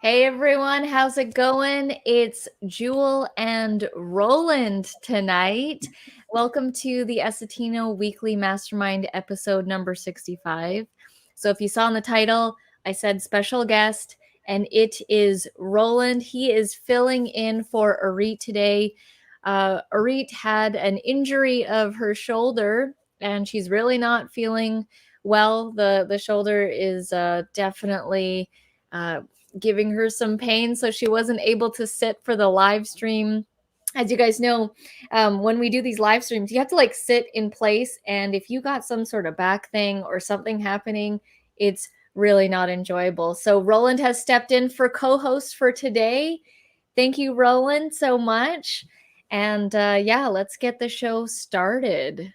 Hey everyone, how's it going? It's Jewel and Roland tonight. Welcome to the Essetino Weekly Mastermind episode number 65. So if you saw in the title, I said special guest, and it is Roland. He is filling in for Arit today. Arit had an injury of her shoulder, and she's really not feeling well. The shoulder is definitely giving her some pain, so she wasn't able to sit for the live stream. As you guys know, when we do these live streams, you have to like sit in place, and if you got some sort of back thing or something happening, it's really not enjoyable. So Roland has stepped in for co-host for today. Thank you, Roland, so much. And yeah, let's get the show started.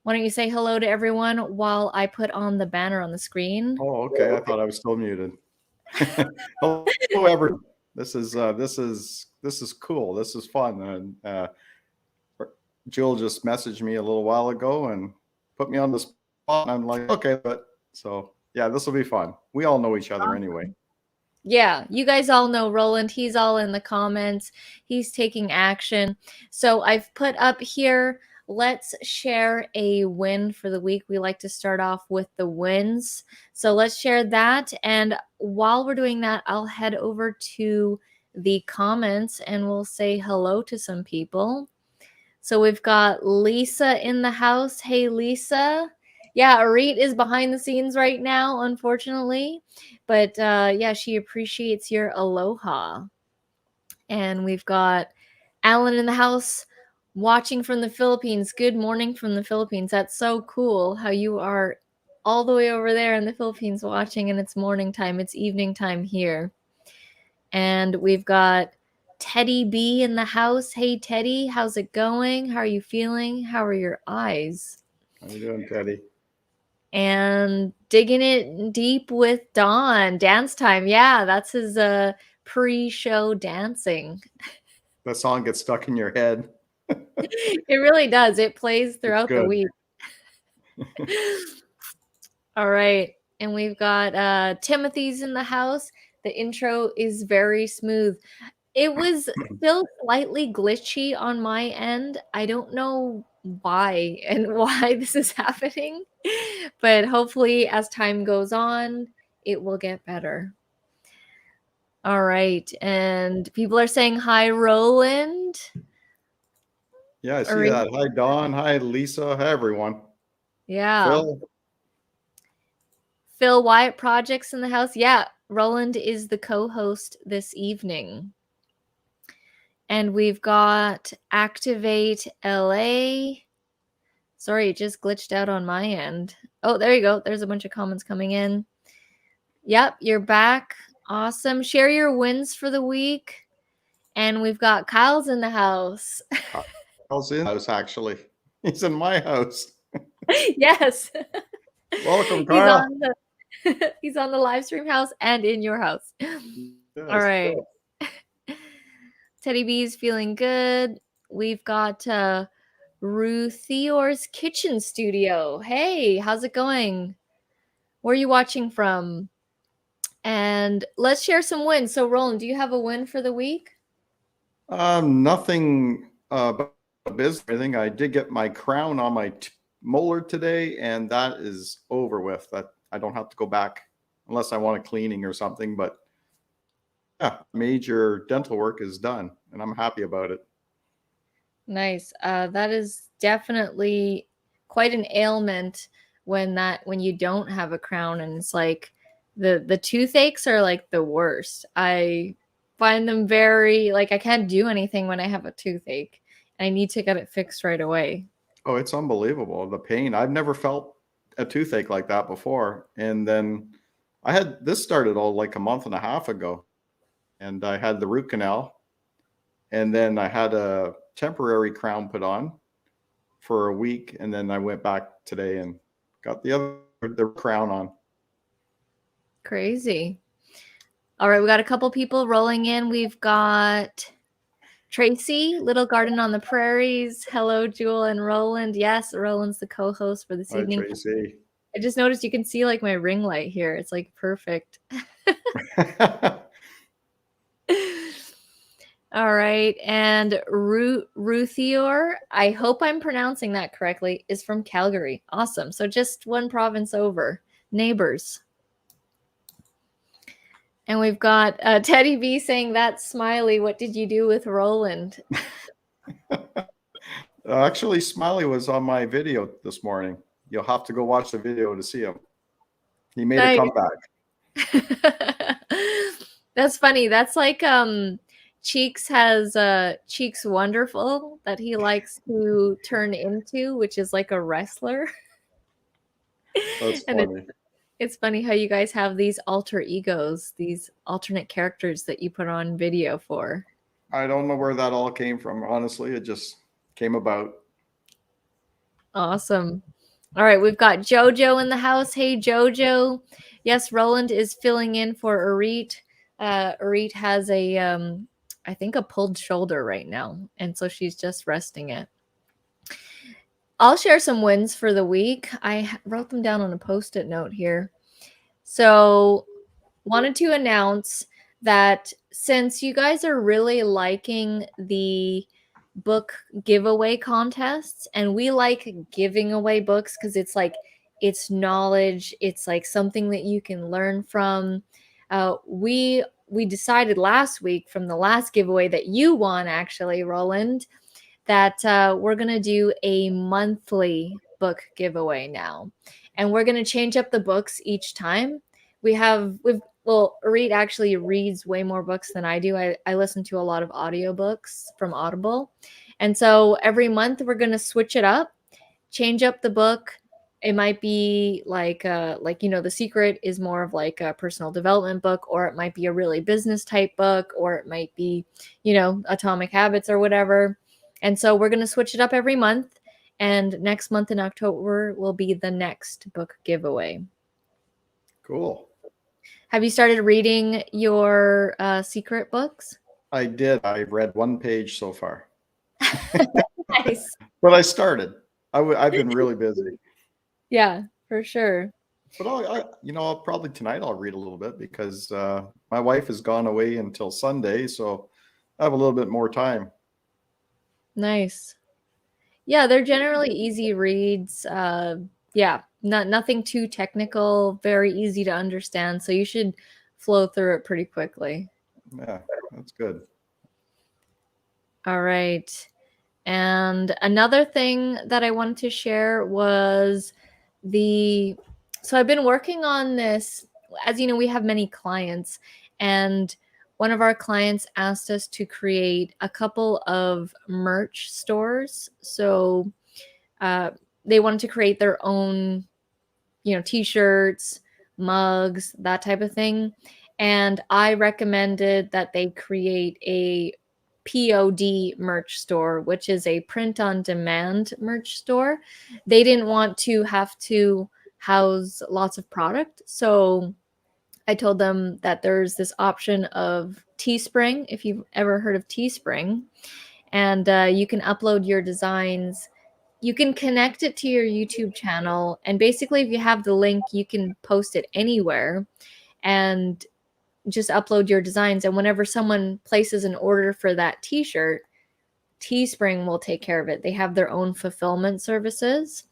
Why don't you say hello to everyone while I put on the banner on the screen? Oh, okay. I thought I was still muted. Hello, everyone. This is cool. This is fun. And Jill just messaged me a little while ago and put me on the spot. And I'm like, okay, but so yeah, this will be fun. We all know each other anyway. Yeah, you guys all know Roland. He's all in the comments. He's taking action. So I've put up here, let's share a win for the week. We like to start off with the wins. So let's share that. And while we're doing that, I'll head over to the comments and we'll say hello to some people. So we've got Lisa in the house. Hey, Lisa. Yeah, Arit is behind the scenes right now, unfortunately. But yeah, she appreciates your aloha. And we've got Alan in the house watching from the Philippines. Good morning from the Philippines. That's so cool how you are all the way over there in the Philippines watching, and it's morning time. It's evening time here. And we've got Teddy B in the house. Hey, Teddy, how's it going? How are you feeling? How are your eyes? How you doing, Teddy? And digging it deep with Dawn. Dance time. Yeah, that's his pre-show dancing. That song gets stuck in your head. It really does. It plays It's throughout the good. week. All right. And we've got Timothy's in the house. The intro is very smooth. It was still slightly glitchy on my end. I don't know why and why this is happening, but hopefully as time goes on, it will get better. All right. And people are saying hi, Roland. Yeah, I see that. Hi, Dawn. Hi, Lisa. Hi, everyone. Yeah. Phil. Phil Wyatt Projects in the house. Yeah. Roland is the co-host this evening. And we've got Activate LA. Sorry, it just glitched out on my end. Oh, there you go. There's a bunch of comments coming in. Yep, you're back. Awesome. Share your wins for the week. And we've got Kyle's in the house. Kyle's in the house, actually. He's in my house. Yes. Welcome, Kyle. He's on the live stream house and in your house. Yes. All right. Teddy B's feeling good. We've got Ruthior's Kitchen Studio. Hey, how's it going? Where are you watching from? And let's share some wins. So, Roland, do you have a win for the week? Nothing but business. I think I did get my crown on my molar today, and that is over with. That I don't have to go back unless I want a cleaning or something. But yeah, major dental work is done, and I'm happy about it. Nice. That is definitely quite an ailment when you don't have a crown, and it's like the toothaches are like the worst. I find them very like I can't do anything when I have a toothache. I need to get it fixed right away. Oh, it's unbelievable. The pain. I've never felt a toothache like that before. And then I had this started all like a month and a half ago. And I had the root canal. And then I had a temporary crown put on for a week. And then I went back today and got the crown on. Crazy. All right, we got a couple people rolling in. We've got Tracy, Little Garden on the Prairies. Hello, Jewel and Roland. Yes, Roland's the co-host for this Hi, evening. Tracy. I just noticed you can see like my ring light here. It's like perfect. All right. And Ruthior, I hope I'm pronouncing that correctly, is from Calgary. Awesome. So just one province over. Neighbors. And we've got Teddy B saying, "That's Smiley. What did you do with Roland?" Actually, Smiley was on my video this morning. You'll have to go watch the video to see him. He made a comeback. That's funny. That's like Cheeks has Cheeks Wonderful that he likes to turn into, which is like a wrestler. That's And funny. it's funny how you guys have these alter egos, these alternate characters that you put on video for. I don't know where that all came from. Honestly, it just came about. Awesome. All right, we've got Jojo in the house. Hey, Jojo. Yes, Roland is filling in for Arit. Arit has I think a pulled shoulder right now, and so she's just resting it. I'll share some wins for the week. I wrote them down on a Post-it note here. So, wanted to announce that since you guys are really liking the book giveaway contests, and we like giving away books because it's like it's knowledge, it's like something that you can learn from. We decided last week from the last giveaway that you won, actually, Roland, that we're gonna do a monthly book giveaway now, and we're gonna change up the books each time. Reed actually reads way more books than I do. I listen to a lot of audiobooks from Audible. And so every month we're going to switch it up, change up the book. It might be like The Secret is more of like a personal development book, or it might be a really business type book, or it might be, Atomic Habits or whatever. And so we're going to switch it up every month. And next month in October will be the next book giveaway. Cool. Have you started reading your secret books? I did. I've read one page so far. Nice. But I started. I've been really busy. Yeah, for sure. But I'll probably tonight I'll read a little bit because my wife has gone away until Sunday, so I have a little bit more time. Nice. Yeah, they're generally easy reads. Yeah, nothing too technical, very easy to understand. So you should flow through it pretty quickly. Yeah, that's good. All right. And another thing that I wanted to share was so I've been working on this. As you know, we have many clients, and one of our clients asked us to create a couple of merch stores. So they wanted to create their own, t-shirts, mugs, that type of thing. And I recommended that they create a POD merch store, which is a print on demand merch store. They didn't want to have to house lots of product. So I told them that there's this option of Teespring, if you've ever heard of Teespring, and you can upload your designs. You can connect it to your YouTube channel. And basically, if you have the link, you can post it anywhere and just upload your designs. And whenever someone places an order for that t-shirt, Teespring will take care of it. They have their own fulfillment services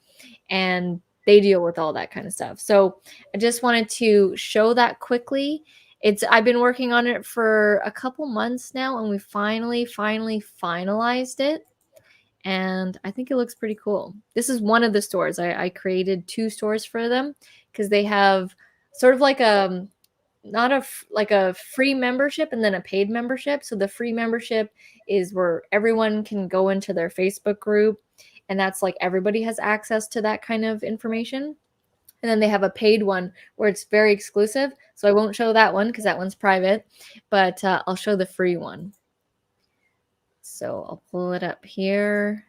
and they deal with all that kind of stuff. So I just wanted to show that quickly. I've been working on it for a couple months now, and we finally finalized it. And I think it looks pretty cool. This is one of the stores. I created 2 stores for them because they have sort of like not like a free membership and then a paid membership. So the free membership is where everyone can go into their Facebook group, and that's like everybody has access to that kind of information. And then they have a paid one where it's very exclusive. So I won't show that one because that one's private, but I'll show the free one. So I'll pull it up here.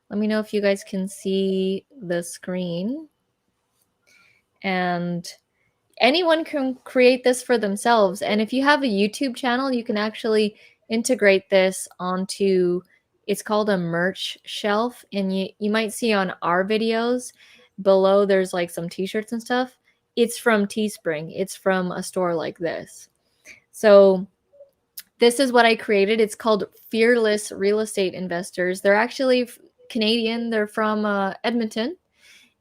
Let me know if you guys can see the screen. And anyone can create this for themselves. And if you have a YouTube channel, you can actually integrate this onto, it's called a merch shelf. And you might see on our videos below there's like some t-shirts and stuff. It's from Teespring. It's from a store like this. So this is what I created. It's called Fearless Real Estate Investors. They're actually Canadian. They're from Edmonton,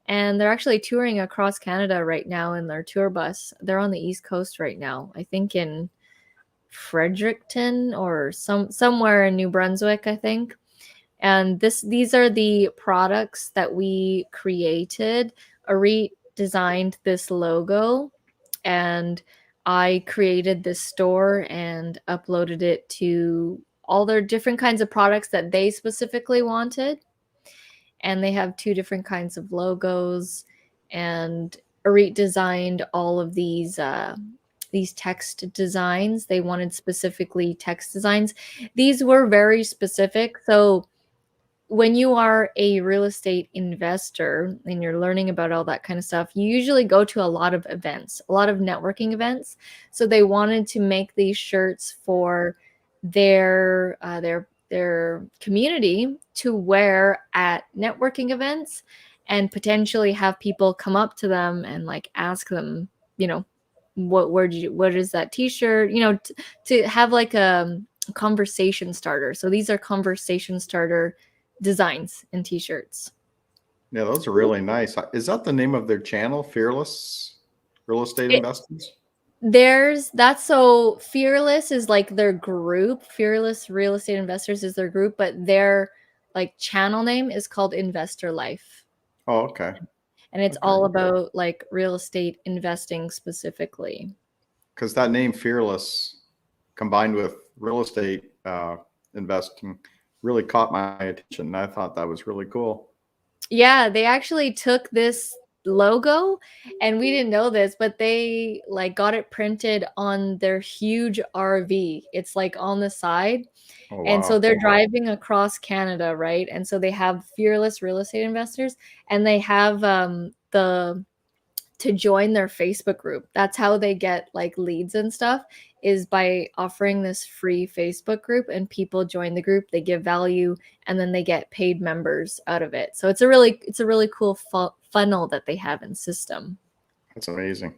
and they're actually touring across Canada right now in their tour bus. They're on the East Coast right now. I think in Fredericton or somewhere in New Brunswick, I think. And these are the products that we created. Arit designed this logo, and I created this store and uploaded it to all their different kinds of products that they specifically wanted. And they have two different kinds of logos. And Arit designed all of these text designs. They wanted specifically text designs. These were very specific. So when you are a real estate investor and you're learning about all that kind of stuff, you usually go to a lot of events, a lot of networking events. So they wanted to make these shirts for their community to wear at networking events, and potentially have people come up to them and like ask them, what is that t-shirt, to have like a conversation starter. So these are conversation starter designs and t-shirts. Yeah, those are really nice. Is that the name of their channel, Fearless Real Estate Investors? So Fearless is like their group. Fearless Real Estate Investors is their group, but their like channel name is called Investor Life. Oh, okay. And it's all about like real estate investing specifically. Because that name Fearless combined with real estate investing really caught my attention. And I thought that was really cool. Yeah, they actually took this logo, and we didn't know this, but they like got it printed on their huge RV. It's like on the side. Oh, wow. And so they're driving across Canada, right? And so they have Fearless Real Estate Investors, and they have to join their Facebook group. That's how they get like leads and stuff, is by offering this free Facebook group, and people join the group, they give value, and then they get paid members out of it. So it's a really cool funnel that they have in system. That's amazing.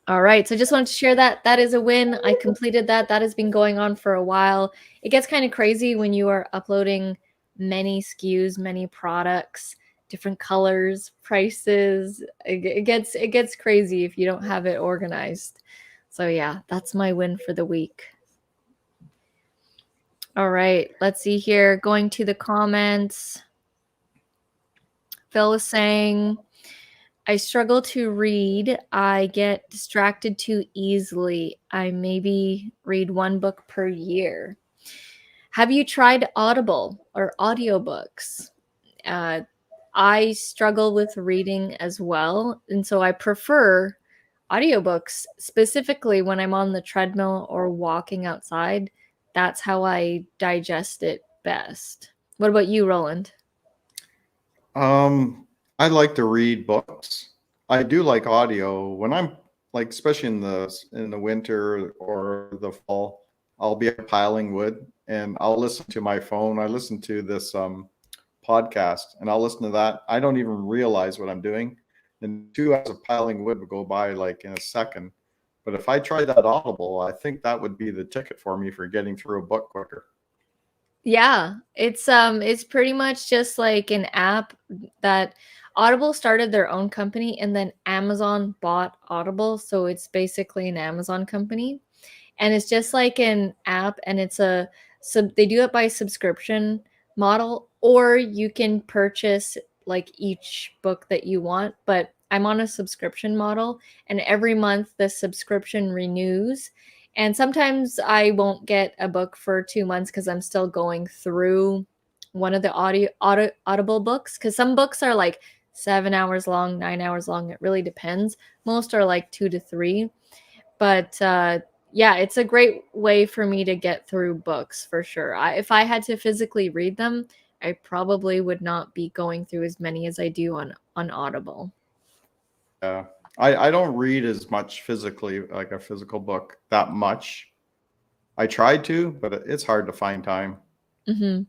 All right, so just wanted to share that is a win. I completed that has been going on for a while. It gets kind of crazy when you are uploading many SKUs, many products, different colors, prices. It gets crazy if you don't have it organized. So yeah, that's my win for the week. All right, let's see here. Going to the comments. Phil was saying, I struggle to read. I get distracted too easily. I maybe read one book per year. Have you tried Audible or audiobooks? I struggle with reading as well, and so I prefer audiobooks, specifically when I'm on the treadmill or walking outside. That's how I digest it best. What about you, Roland? I like to read books. I do like audio when I'm like, especially in the winter or the fall. I'll be piling wood and I'll listen to my phone. I listen to this podcast and I'll listen to that. I don't even realize what I'm doing, and 2 hours of piling wood would go by like in a second. But if I tried that Audible, I think that would be the ticket for me for getting through a book quicker. Yeah, it's pretty much just like an app that Audible started their own company, and then Amazon bought Audible, so it's basically an Amazon company. And it's just like an app, and they do it by subscription model, or you can purchase like each book that you want, but I'm on a subscription model, and every month the subscription renews. And sometimes I won't get a book for 2 months because I'm still going through one of the Audible books, because some books are like 7 hours long, 9 hours long. It really depends. Most are like 2 to 3. But yeah, it's a great way for me to get through books for sure. If I had to physically read them, I probably would not be going through as many as I do on Audible. Yeah. I don't read as much physically, like a physical book, that much. I tried to, but it's hard to find time. Mm-hmm.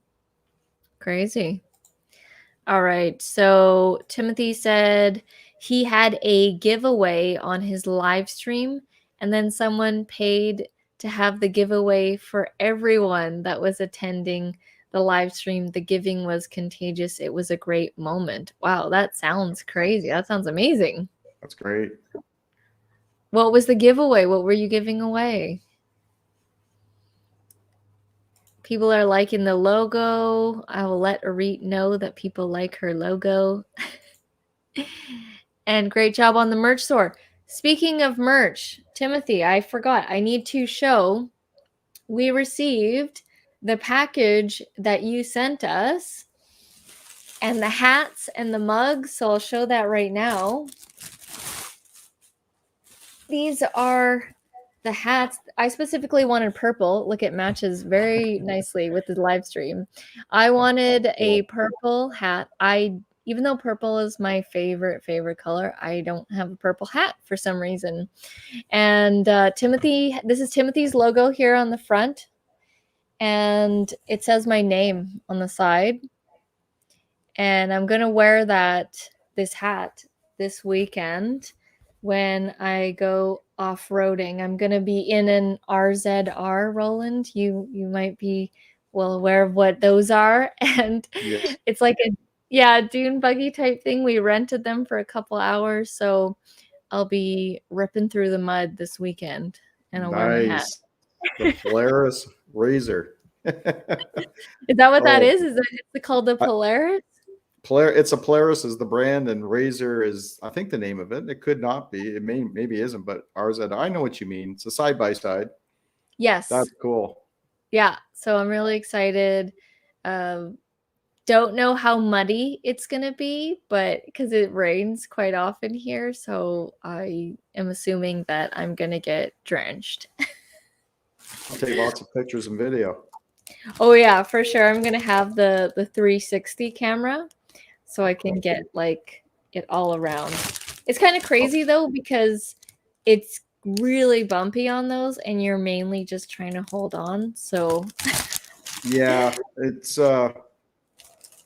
Crazy. All right. So Timothy said he had a giveaway on his live stream, and then someone paid to have the giveaway for everyone that was attending the live stream. The giving was contagious. It was a great moment. Wow, that sounds crazy. That sounds amazing. That's great. What was the giveaway? What were you giving away? People are liking the logo. I will let Arit know that people like her logo. And great job on the merch store. Speaking of merch, Timothy, I forgot. I need to show we received the package that you sent us and the hats and the mugs. So I'll show that right now. These are the hats. I specifically wanted purple. Look, it matches very nicely with the live stream. I wanted a purple hat. Even though purple is my favorite color, I don't have a purple hat for some reason. And Timothy, this is Timothy's logo here on the front, and it says my name on the side. And I'm gonna wear this hat this weekend when I go off-roading. I'm gonna be in an RZR, Roland. You might be well aware of what those are. And Yes. it's like a dune buggy type thing. We rented them for a couple hours, so I'll be ripping through the mud this weekend, and I'll wear my hat. Nice. The Polaris Razor. Is that what that Oh, is? Is it called the Polaris? It's a Polaris is the brand, and Razor is, I think, the name of it. It could not be. It maybe isn't, but ours. I know what you mean. It's a side by side. Yes. That's cool. Yeah. So I'm really excited. Don't know how muddy it's gonna be, but because it rains quite often here, so I am assuming that I'm gonna get drenched. I'll take lots of pictures and video. Oh yeah, for sure. I'm gonna have the 360 camera, so I can get like it all around. It's kind of crazy though, because it's really bumpy on those, and you're mainly just trying to hold on. So Yeah, it's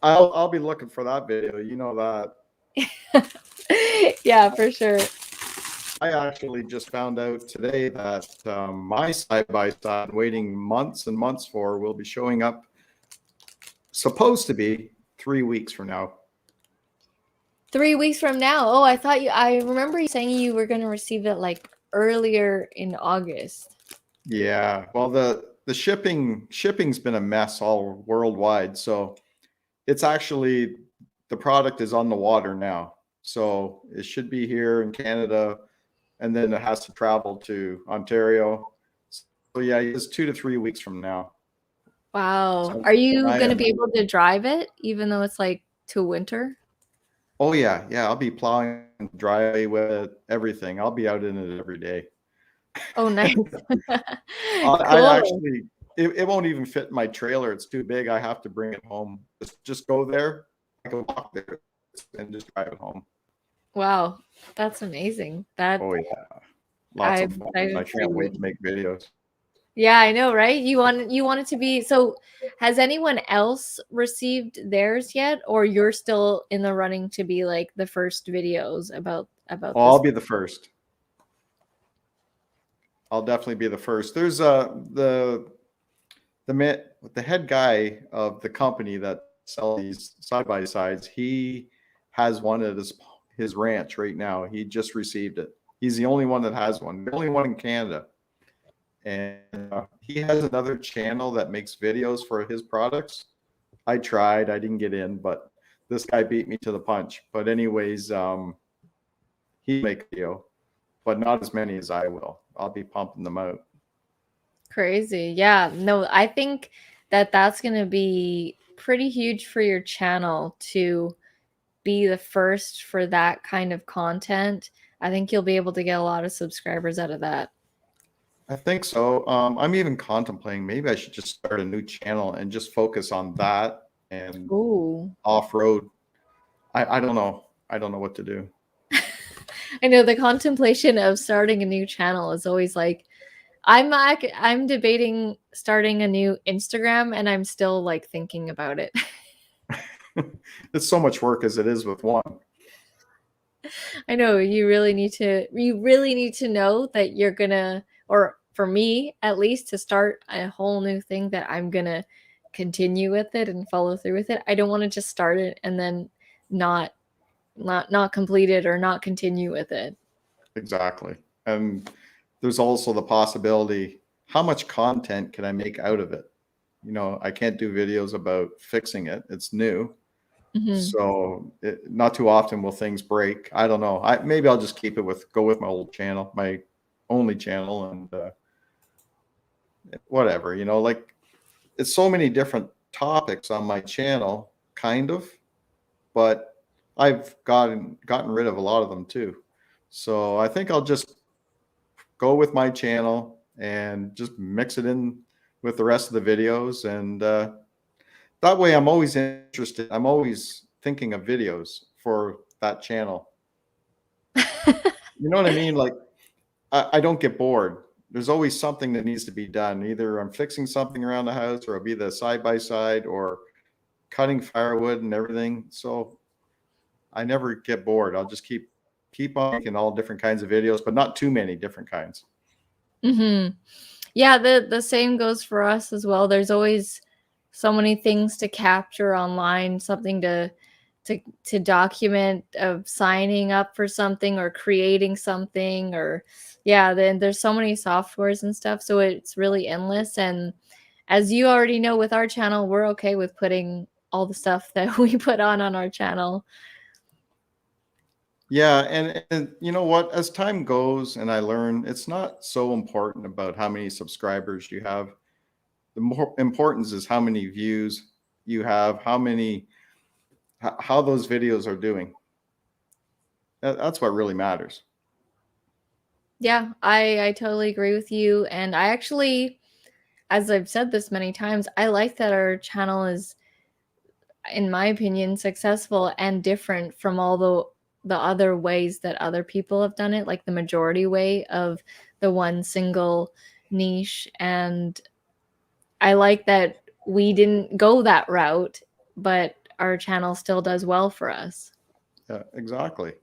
I'll be looking for that video. You know that. yeah, for sure. I actually just found out today that my side by side, waiting months and months for, will be showing up. Supposed to be 3 weeks from now. 3 weeks from now. Oh, I remember you saying you were going to receive it like earlier in August. Yeah. Well, the shipping's been a mess all worldwide. So it's actually, the product is on the water now. So it should be here in Canada, and then it has to travel to Ontario. So yeah, it's 2 to 3 weeks from now. Wow. So Are you I going to am. be able to drive it even though it's like to winter? Oh yeah, I'll be plowing the driveway with everything. I'll be out in it every day. Oh, nice. I Cool. actually, it won't even fit in my trailer. It's too big. I have to bring it home. Just go there. I can walk there and just drive it home. Wow. That's amazing. Oh yeah, lots of I'm fun. excited I for can't wait you. to make videos. Yeah, I know, right? You want it to be so. Has anyone else received theirs yet, or you're still in the running to be like the first videos about Oh, I'll this? be the first. I'll definitely be the first. There's the head guy of the company that sells these side by sides. He has one at his ranch right now. He just received it. He's the only one that has one. The only one in Canada. And he has another channel that makes videos for his products. I tried. I didn't get in, but this guy beat me to the punch. But anyways, he make a video, but not as many as I will. I'll be pumping them out. Crazy. Yeah. No, I think that that's going to be pretty huge for your channel to be the first for that kind of content. I think you'll be able to get a lot of subscribers out of that. I think so. I'm even contemplating maybe I should just start a new channel and just focus on that and Ooh. off-road. I don't know. I don't know what to do. I know the contemplation of starting a new channel is always like I'm debating starting a new Instagram, and I'm still like thinking about it. It's so much work as it is with one. I know you really need to know that you're gonna, or for me at least, to start a whole new thing that I'm gonna continue with it and follow through with it. I don't want to just start it and then not complete it or not continue with it. Exactly. And there's also the possibility, how much content can I make out of it? I can't do videos about fixing it. It's new. So not too often will things break. I don't know. Maybe I'll just go with my old channel, my only channel, and whatever. Like, it's so many different topics on my channel, kind of, but I've gotten rid of a lot of them too. So I think I'll just go with my channel and just mix it in with the rest of the videos, and that way I'm always interested. I'm always thinking of videos for that channel. You know what I mean? Like, I don't get bored. There's always something that needs to be done. Either I'm fixing something around the house, or I'll be the side by side, or cutting firewood and everything. So I never get bored. I'll just keep on making all different kinds of videos, but not too many different kinds. Yeah, the same goes for us as well. There's always so many things to capture online, something to document, of signing up for something or creating something, or then there's so many softwares and stuff, so it's really endless. And as you already know, with our channel, we're okay with putting all the stuff that we put on our channel. Yeah, and you know what? As time goes and I learn, it's not so important about how many subscribers you have. The more importance is how many views you have, how those videos are doing. That's what really matters. Yeah, I totally agree with you. And I actually, as I've said this many times, I like that our channel is, in my opinion, successful and different from all the other ways that other people have done it, like the majority way of the one single niche. And I like that we didn't go that route, but our channel still does well for us. Yeah, exactly.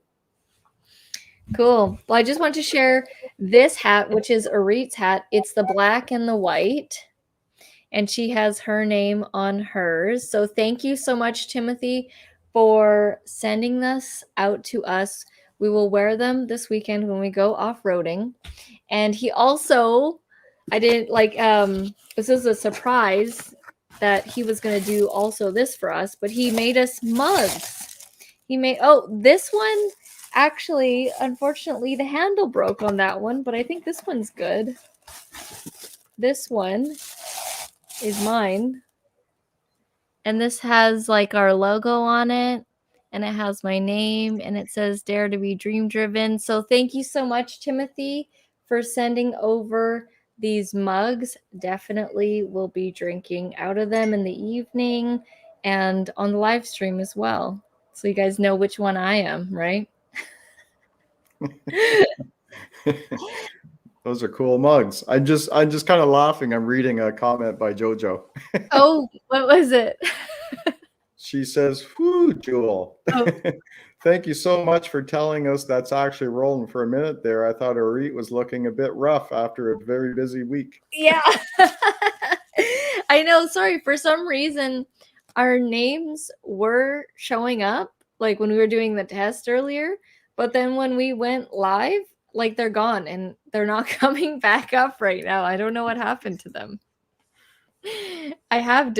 Cool. Well, I just want to share this hat, which is Arit's hat. It's the black and the white, and she has her name on hers. So thank you so much, Timothy, for sending this out to us. We will wear them this weekend when we go off-roading. And he also, I didn't like, this is a surprise that he was going to do also this for us, but he made us mugs. This one, actually, unfortunately, the handle broke on that one, but I think this one's good. This one is mine. And this has like our logo on it, and it has my name, and it says Dare to be Dream Driven. So thank you so much, Timothy, for sending over these mugs. Definitely will be drinking out of them in the evening and on the live stream as well. So you guys know which one I am, right? Those are cool mugs. I'm just kind of laughing. I'm reading a comment by Jojo. Oh, what was it? She says, "Whoo, Jewel. Oh. Thank you so much for telling us that's actually rolling for a minute there. I thought Arit was looking a bit rough after a very busy week." Yeah. I know. Sorry. For some reason, our names were showing up like when we were doing the test earlier. But then when we went live, like they're gone and they're not coming back up right now. I don't know what happened to them. I have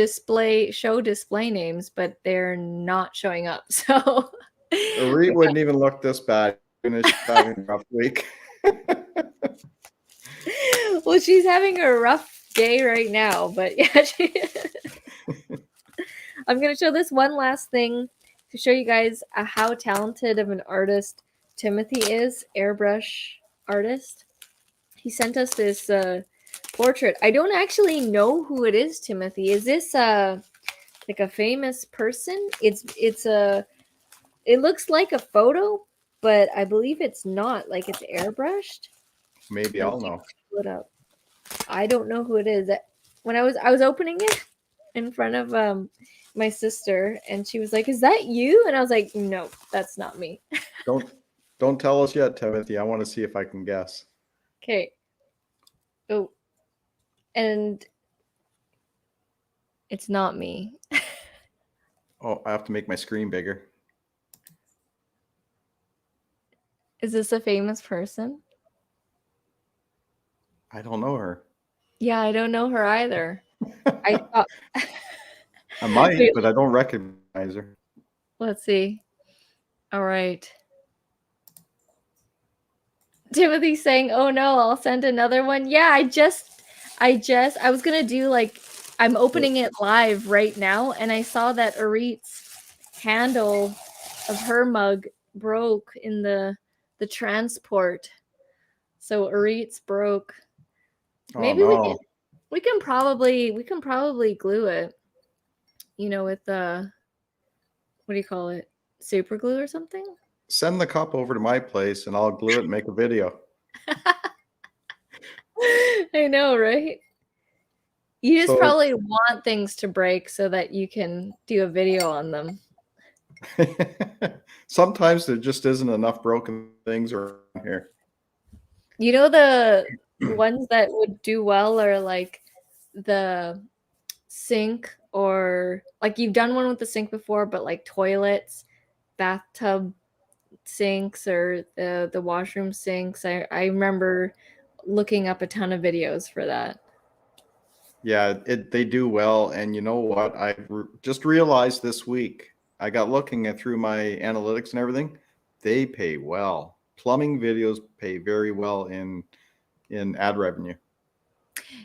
show display names, but they're not showing up. So Arit wouldn't even look this bad. She's having a rough week. well, she's having a rough day right now, but yeah. I'm going to show this one last thing to show you guys how talented of an artist Timothy is, airbrush artist. He sent us this portrait. I don't actually know who it is, Timothy. Is this like a famous person? It looks like a photo, but I believe it's not. Like it's airbrushed. Maybe I'll know. Pull it up. I don't know who it is. When I was opening it, in front of my sister, and she was like, "Is that you?" And I was like, "No, that's not me." Don't tell us yet, Timothy. I want to see if I can guess. Okay. Oh, and it's not me. Oh, I have to make my screen bigger. Is this a famous person? I don't know her. Yeah, I don't know her either. I thought. I might, Wait, but I don't recognize her. let's see. All right. Timothy's saying, "Oh no, I'll send another one." Yeah, I was gonna do like, I'm opening it live right now, and I saw that Arit's handle of her mug broke in the transport. So Arit's broke. Oh Maybe no. we can probably glue it, with the, what do you call it? Super glue or something? Send the cup over to my place and I'll glue it and make a video. I know, right? You just So probably want things to break so that you can do a video on them. sometimes there just isn't enough broken things around here. You know, the ones that would do well are like the sink, or like you've done one with the sink before, but like toilets, bathtub sinks, or the washroom sinks. I remember looking up a ton of videos for that. Yeah, they do well. And you know what? Just realized this week, I got looking at through my analytics and everything. They pay well. Plumbing videos pay very well in ad revenue.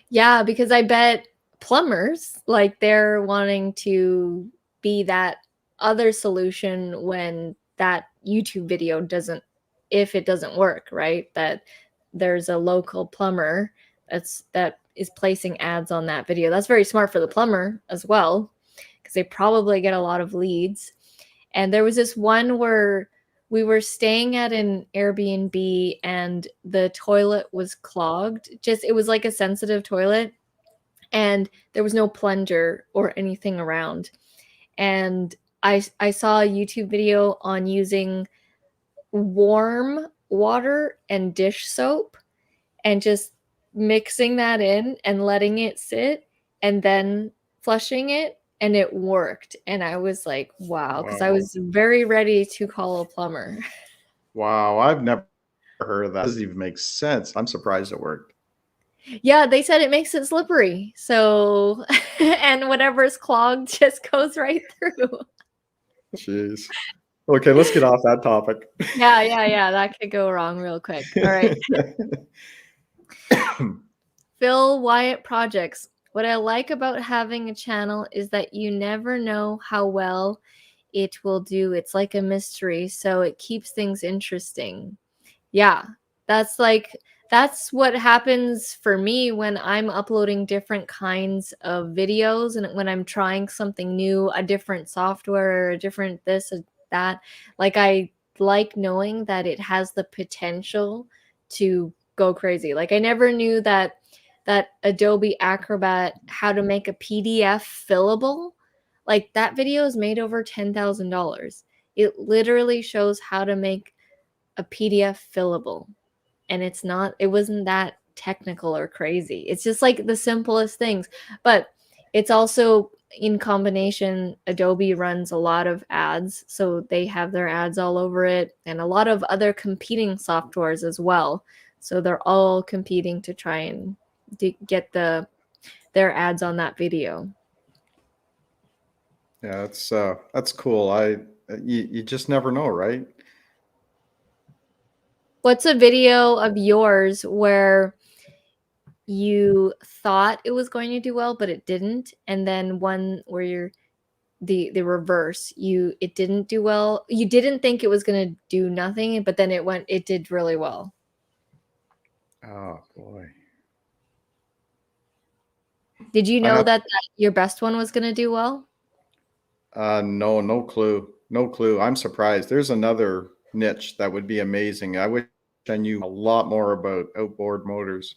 Yeah, because I bet plumbers, like, they're wanting to be that other solution when that YouTube video doesn't, if it doesn't work, right? That there's a local plumber that is placing ads on that video. That's very smart for the plumber as well, because they probably get a lot of leads. And there was this one where we were staying at an Airbnb and the toilet was clogged. Just, it was like a sensitive toilet, and there was no plunger or anything around. And I saw a YouTube video on using warm water and dish soap and just mixing that in and letting it sit and then flushing it, and it worked. And I was like, wow, because I Wow. was very ready to call a plumber. Wow, I've never heard of that. That doesn't even make sense. I'm surprised it worked. Yeah, they said it makes it slippery. So, and whatever's clogged just goes right through. Jeez. Okay, let's get off that topic. Yeah. That could go wrong real quick. All right. Phil Wyatt Projects. What I like about having a channel is that you never know how well it will do. It's like a mystery, so it keeps things interesting. Yeah, that's what happens for me when I'm uploading different kinds of videos, and when I'm trying something new, a different software, a different this or that. Like, I like knowing that it has the potential to go crazy. Like, I never knew that Adobe Acrobat, how to make a PDF fillable. Like, that video is made over $10,000. It literally shows how to make a PDF fillable, and it wasn't that technical or crazy. It's just like the simplest things, but it's also, in combination, Adobe runs a lot of ads, so they have their ads all over it, and a lot of other competing softwares as well. So they're all competing to try and get their ads on that video. Yeah, that's cool. You just never know, right? What's a video of yours where you thought it was going to do well, but it didn't, and then one where you're the reverse, it didn't do well, you didn't think it was going to do nothing, but then it did really well? Oh boy. Did you I know have that your best one was going to do well? no clue. No clue. I'm surprised. There's another niche that would be amazing. I wish I knew a lot more about outboard motors.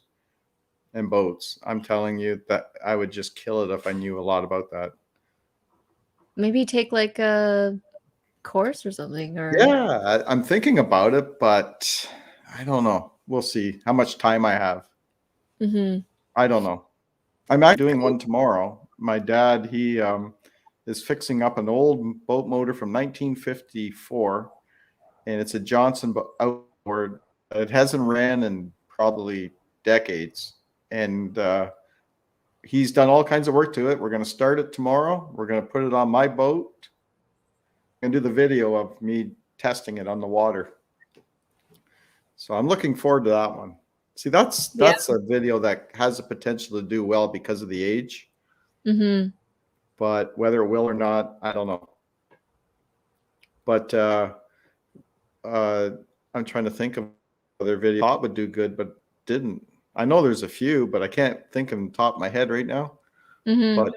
and boats. I'm telling you that I would just kill it if I knew a lot about that. Maybe take like a course or something, or Yeah, I'm thinking about it, but I don't know. We'll see how much time I have. Mhm. I don't know. I'm actually doing one tomorrow. My dad, he is fixing up an old boat motor from 1954, and it's a Johnson outboard. It hasn't ran in probably decades, and he's done all kinds of work to it. We're going to start it tomorrow. We're going to put it on my boat and do the video of me testing it on the water. So I'm looking forward to that one. See, that's Yeah. a video that has the potential to do well because of the age, Mhm. but whether it will or not, I don't know. But uh, I'm trying to think of other videos I thought would do good, but didn't. I know there's a few, but I can't think of them top of my head right now. Mhm. But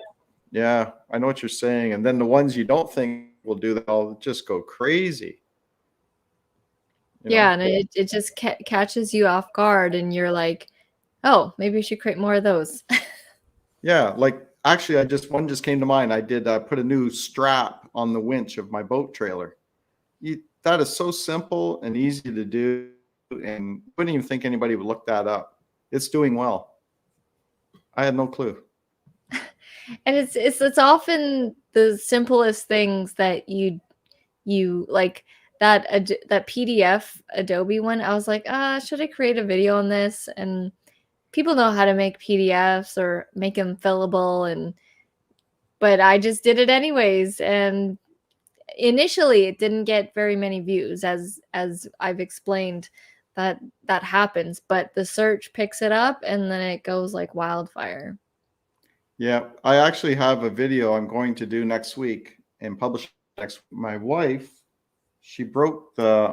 yeah, I know what you're saying. And then the ones you don't think will do that, I'll just go crazy. You Yeah, know? and it just catches you off guard, and you're like, "Oh, maybe we should create more of those." Yeah, like actually, I just one just came to mind. I did put a new strap on the winch of my boat trailer. That is so simple and easy to do, and wouldn't even think anybody would look that up. It's doing well. I had no clue. And it's often the simplest things that you like that PDF Adobe one. I was like, should I create a video on this? And people know how to make PDFs or make them fillable, but I just did it anyways. And initially it didn't get very many views, as I've explained, that happens, but the search picks it up and then it goes like wildfire. Yeah, I actually have a video I'm going to do next week and publish next. My wife, she broke the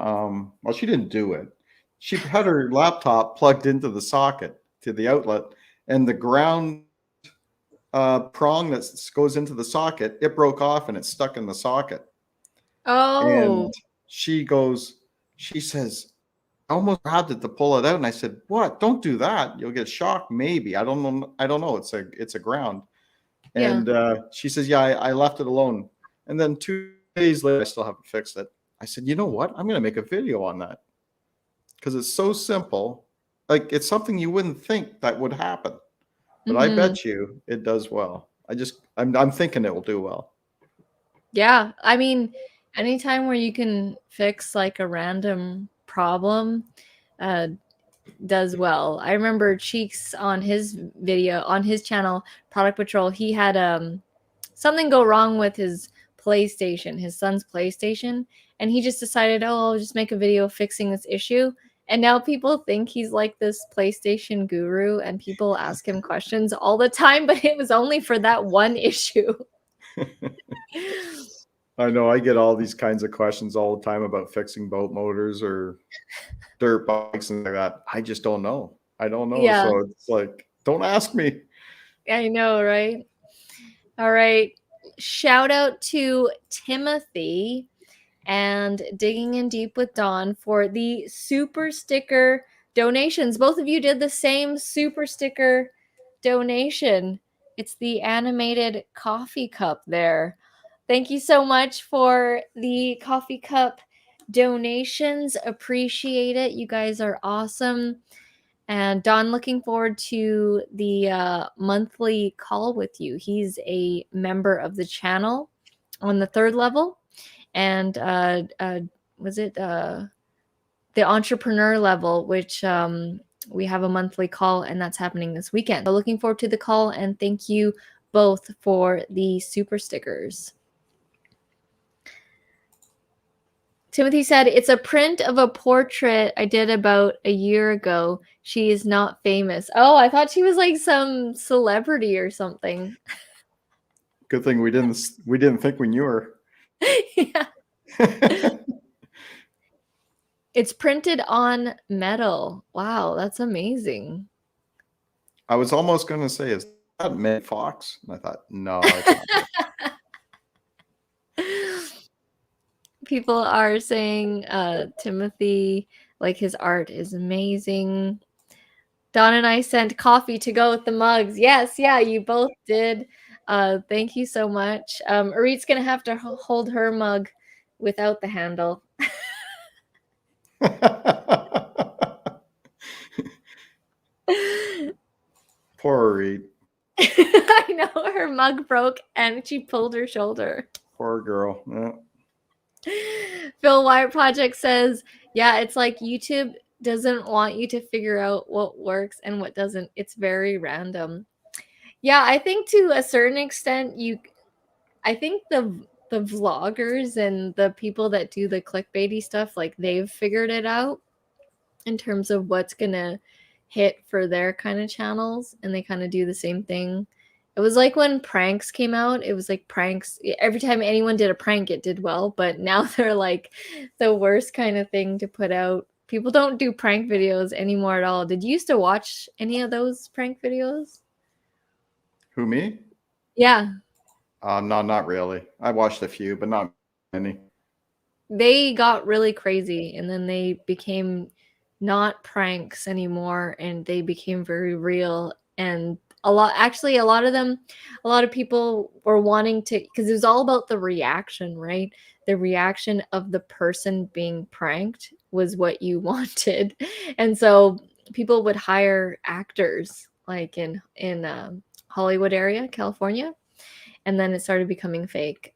well, she didn't do it. She had her laptop plugged into the socket to the outlet, and the ground prong that goes into the socket, it broke off and it's stuck in the socket. Oh, And she says, I almost grabbed it to pull it out. And I said, what? Don't do that. You'll get shocked. Maybe. I don't know. I don't know. It's a ground. yeah. And she says, yeah, I left it alone. And then 2 days later, I still haven't fixed it. I said, you know what? I'm going to make a video on that because it's so simple. Like it's something you wouldn't think that would happen, but I Mhm. bet you it does well. I'm thinking it will do well. Yeah, I mean, anytime where you can fix like a random problem, uh, does well. I remember Cheeks on his video on his channel, Product Patrol. He had something go wrong with his PlayStation, his son's PlayStation, and he just decided, oh, I'll just make a video fixing this issue. And now people think he's like this PlayStation guru, and people ask him questions all the time, but it was only for that one issue. I know I get all these kinds of questions all the time about fixing boat motors or dirt bikes and like that. I just don't know. I don't know. Yeah, So it's like, don't ask me. I know, right? All right. Shout out to Timothy and Digging in Deep with Dawn for the super sticker donations. Both of you did the same super sticker donation. It's the animated coffee cup there. Thank you so much for the coffee cup donations. Appreciate it. You guys are awesome. And Don, looking forward to the monthly call with you. He's a member of the channel on the third level, and was it the entrepreneur level, which we have a monthly call, and that's happening this weekend. So looking forward to the call, and thank you both for the super stickers. Timothy said, it's a print of a portrait I did about a year ago. She is not famous. Oh, I thought she was like some celebrity or something. Good thing we didn't think we knew her. Yeah. It's printed on metal. Wow, that's amazing. I was almost going to say, is that Meg Fox? And I thought, no, it's not her. People are saying Timothy, like his art is amazing. Don and I sent coffee to go with the mugs. Yes, yeah, you both did. Thank you so much. Arit's gonna have to hold her mug without the handle. Poor Reed. I know, her mug broke and she pulled her shoulder. Poor girl. Yeah. Phil Wyatt Project says, yeah, it's like YouTube doesn't want you to figure out what works and what doesn't. It's very random. Yeah, I think to a certain extent, I think the vloggers and the people that do the clickbaity stuff, like they've figured it out in terms of what's gonna hit for their kind of channels, and they kind of do the same thing. It was like when pranks came out, it was like pranks, every time anyone did a prank it did well, but now they're like the worst kind of thing to put out. People don't do prank videos anymore at all. Did you used to watch any of those prank videos? Who, me? Yeah, No, not really. I watched a few, but not many. they got really crazy, and then they became not pranks anymore, and they became very real. And a lot of them, a lot of people were wanting to, because it was all about the reaction, right? The reaction of the person being pranked was what you wanted. And so people would hire actors like in Hollywood area, California, and then it started becoming fake.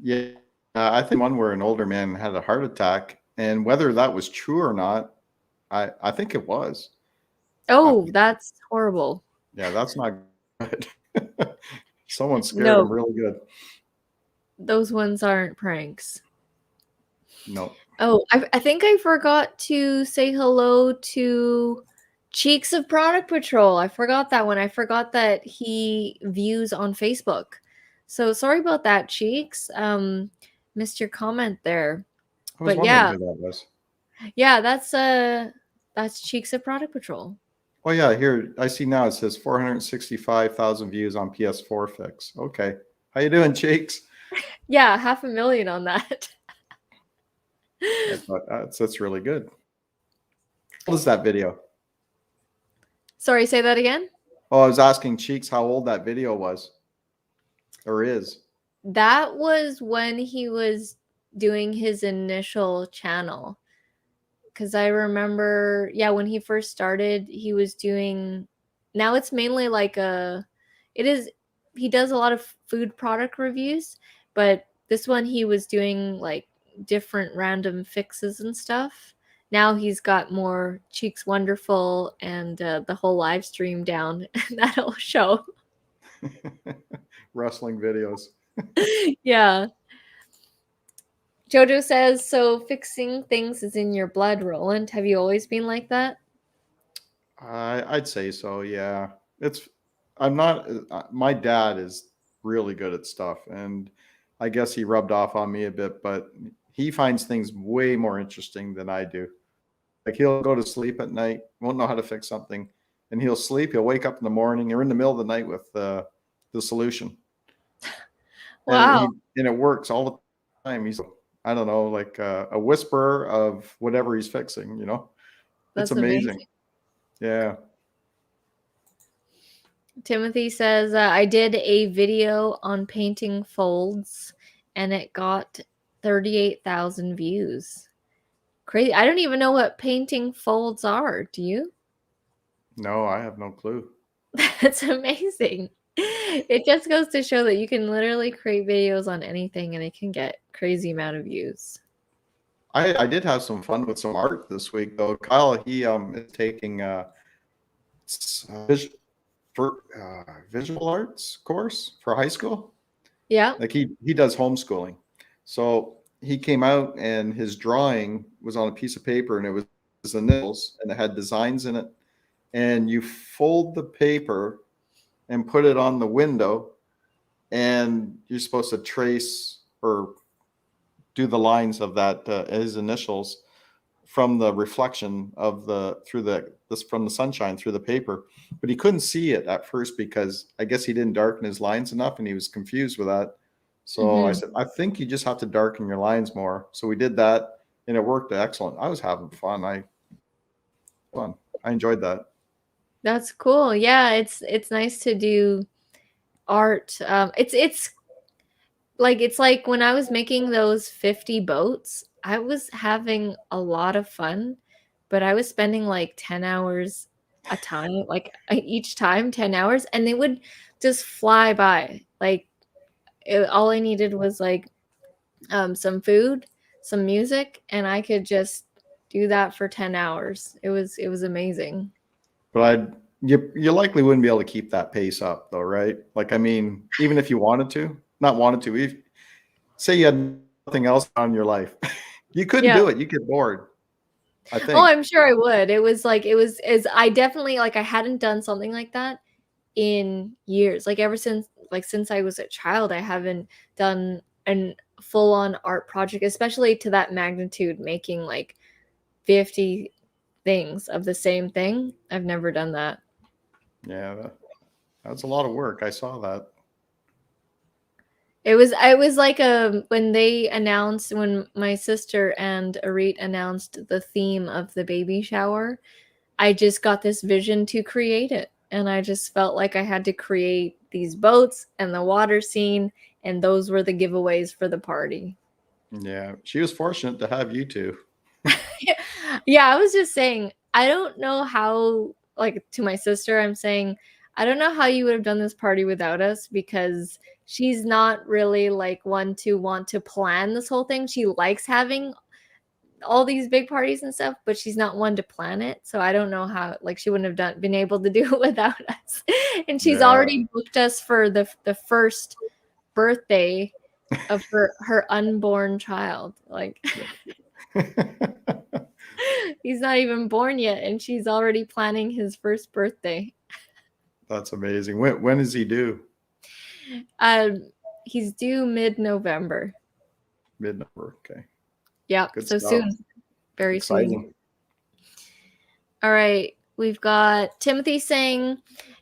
Yeah, I think one where an older man had a heart attack, and whether that was true or not, I think it was. Oh, that's horrible. Yeah, that's not good. Someone scared him No, really good. those ones aren't pranks. No. Oh, I think I forgot to say hello to Cheeks of Product Patrol. I forgot that one. I forgot that he views on Facebook. So sorry about that, Cheeks. Missed your comment there. I was But wondering yeah, who that was. yeah, that's Cheeks of Product Patrol. Oh yeah, here I see now it says 465,000 views on PS4 fix. Okay. How you doing, Cheeks? Yeah, 500,000 on that. That's really good. What is that video? Sorry, say that again. Oh, I was asking Cheeks how old that video was or is. That was when he was doing his initial channel. Because I remember, yeah, when he first started, he was doing, now it's mainly like it is, he does a lot of food product reviews, but this one he was doing like different random fixes and stuff. Now he's got more Cheeks Wonderful and the whole live stream down. That'll show. Wrestling videos. Yeah. Jojo says, so fixing things is in your blood, Roland. Have you always been like that? I'd say so. Yeah, it's. I'm not. My dad is really good at stuff, and I guess he rubbed off on me a bit. But he finds things way more interesting than I do. Like he'll go to sleep at night, won't know how to fix something, and he'll sleep. He'll wake up in the morning or in the middle of the night with the solution, Wow, and it works all the time. He's, I don't know, like a whisperer of whatever he's fixing. It's that's amazing. amazing. Yeah. Timothy says, I did a video on painting folds and it got 38,000 views. Crazy. I don't even know what painting folds are. Do you? No, I have no clue. That's amazing. It just goes to show that you can literally create videos on anything and it can get crazy amount of views. I did have some fun with some art this week though. Kyle, he is taking visual arts course for high school. Yeah. Like he does homeschooling. So he came out and his drawing was on a piece of paper and it was initials and it had designs in it. And you fold the paper and put it on the window and you're supposed to trace or do the lines of that his initials from the reflection of from the sunshine through the paper. But he couldn't see it at first because I guess he didn't darken his lines enough and he was confused with that. So I said, I think you just have to darken your lines more. So we did that and it worked excellent. I was having fun. I enjoyed that. That's cool. Yeah, it's nice to do art. It's like when I was making those 50 boats, I was having a lot of fun, but I was spending like 10 hours a time, like each time 10 hours, and they would just fly by. Like all I needed was like some food, some music, and I could just do that for 10 hours. It was amazing. But you likely wouldn't be able to keep that pace up though, right? Like, I mean, even if you wanted to, not wanted to, if say you had nothing else on your life, you couldn't Yeah. do it. You get bored, I Oh, think. I'm sure I would. It was like it was is I definitely like I hadn't done something like that in years. Like ever since I was a child, I haven't done an full on art project, especially to that magnitude, making like 50 things of the same thing. I've never done that. Yeah, that's a lot of work. I saw that. It was like when my sister and Arit announced the theme of the baby shower, I just got this vision to create it. And I just felt like I had to create these boats and the water scene, and those were the giveaways for the party. Yeah, she was fortunate to have you two. Yeah, I was just saying, I don't know how, like to my sister, I'm saying, I don't know how you would have done this party without us because she's not really like one to want to plan this whole thing. She likes having all these big parties and stuff, but she's not one to plan it. So I don't know how like she wouldn't have been able to do it without us. And she's Yeah. already booked us for the first birthday of her unborn child. Like he's not even born yet and she's already planning his first birthday. That's amazing. When is he due? Um he's due mid-November. Mid-November. Okay. Yeah, Good so stuff. soon. Very soon. Exciting. All right, we've got Timothy saying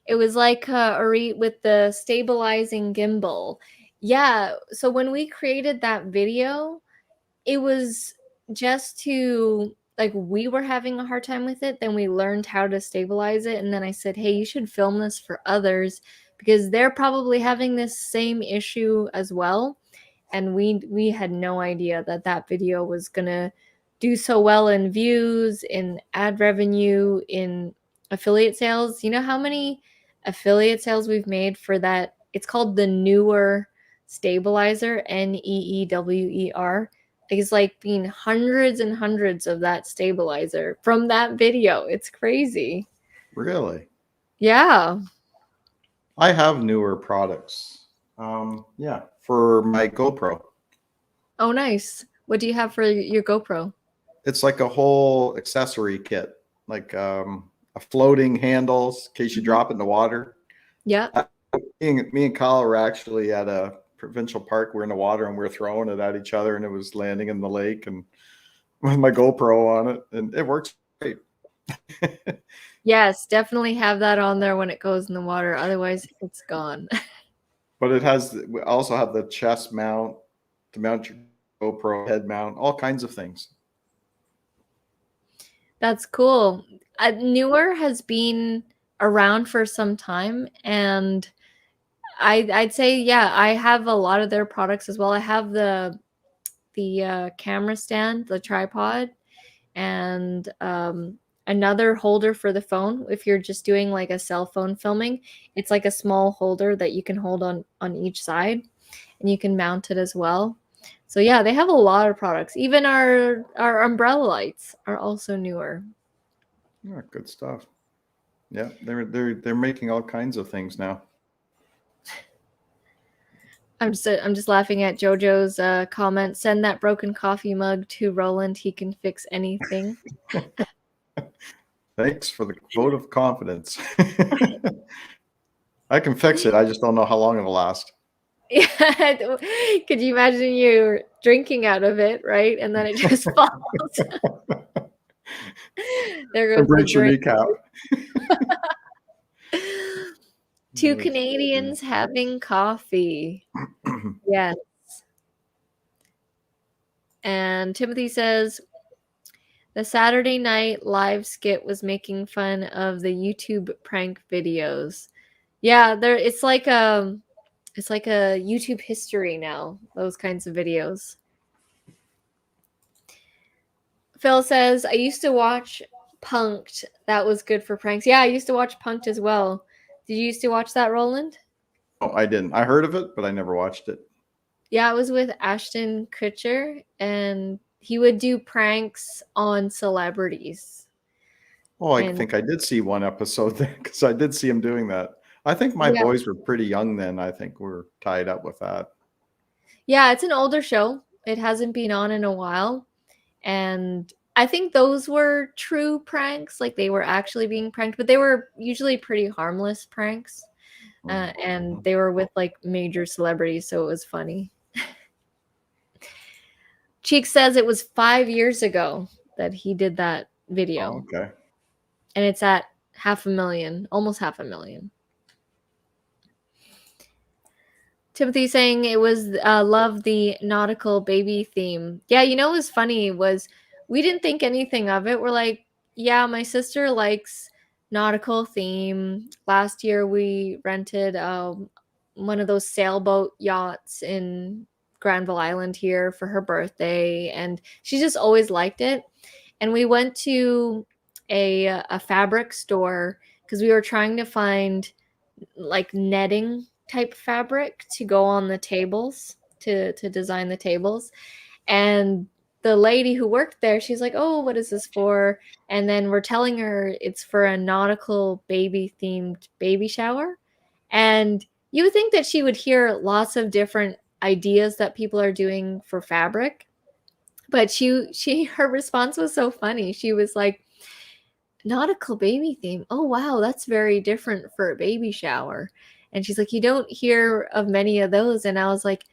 it was like Arit with the stabilizing gimbal. Yeah, so when we created that video, it was just to like we were having a hard time with it, then we learned how to stabilize it, and then I said, "Hey, you should film this for others because they're probably having this same issue as well." And we had no idea that that video was gonna do so well in views, in ad revenue, in affiliate sales. You know how many affiliate sales we've made for that? It's called the Newer Stabilizer, Neewer. It's like being hundreds and hundreds of that stabilizer from that video. It's crazy. Really? Yeah. I have newer products. Yeah, for my GoPro. Oh, nice. What do you have for your GoPro? It's like a whole accessory kit, like a floating handles in case you Mhm. drop it in the water. Yeah. I, me and Kyle were actually at a provincial park. We're in the water and we're throwing it at each other, and it was landing in the lake, and with my GoPro on it, and it works great. Yes, definitely have that on there when it goes in the water. Otherwise, it's gone. But it has. We also have the chest mount to mount your GoPro, head mount, all kinds of things. That's cool. Newer has been around for some time, and I'd say yeah, I have a lot of their products as well. I have the camera stand, the tripod, and another holder for the phone. If you're just doing like a cell phone filming, it's like a small holder that you can hold on each side, and you can mount it as well. So yeah, they have a lot of products. Even our umbrella lights are also newer. Yeah, good stuff. Yeah, they're making all kinds of things now. I'm just laughing at Jojo's comment. Send that broken coffee mug to Roland. He can fix anything. Thanks for the vote of confidence. I can fix it. I just don't know how long it'll last. Yeah, could you imagine you drinking out of it, right? And then it just falls. There It goes the breaks your drink. kneecap. Two That's crazy. Canadians having coffee. Yes. And Timothy says, The Saturday Night Live skit was making fun of the YouTube prank videos. Yeah, it's like a YouTube history now, those kinds of videos. Phil says, I used to watch Punked. That was good for pranks. Yeah, I used to watch Punked as well. Did you used to watch that, Roland? Oh, I didn't. I heard of it, but I never watched it. Yeah, it was with Ashton Kutcher, and he would do pranks on celebrities. Oh, I And think I did see one episode there because I did see him doing that. I think my yeah, boys were pretty young then. I think we're tied up with that. yeah, it's an older show. It hasn't been on in a while. And I think those were true pranks, like they were actually being pranked, but they were usually pretty harmless pranks. And they were with like major celebrities, so it was funny. Cheek says it was 5 years ago that he did that Oh, video, okay. and it's at 500,000, almost 500,000. Timothy saying it was love the nautical baby theme. Yeah, you know what was funny was we didn't think anything of it. We're like, yeah, my sister likes nautical theme. Last year we rented one of those sailboat yachts in Granville Island here for her birthday, and she just always liked it. And we went to a fabric store because we were trying to find like netting type fabric to go on the tables to design the tables. And the lady who worked there, she's like, oh, what is this for? And then we're telling her it's for a nautical baby themed baby shower. And you would think that she would hear lots of different ideas that people are doing for fabric, but she her response was so funny. She was like, nautical baby theme. Oh wow, that's very different for a baby shower. And she's like, you don't hear of many of those. And I was like,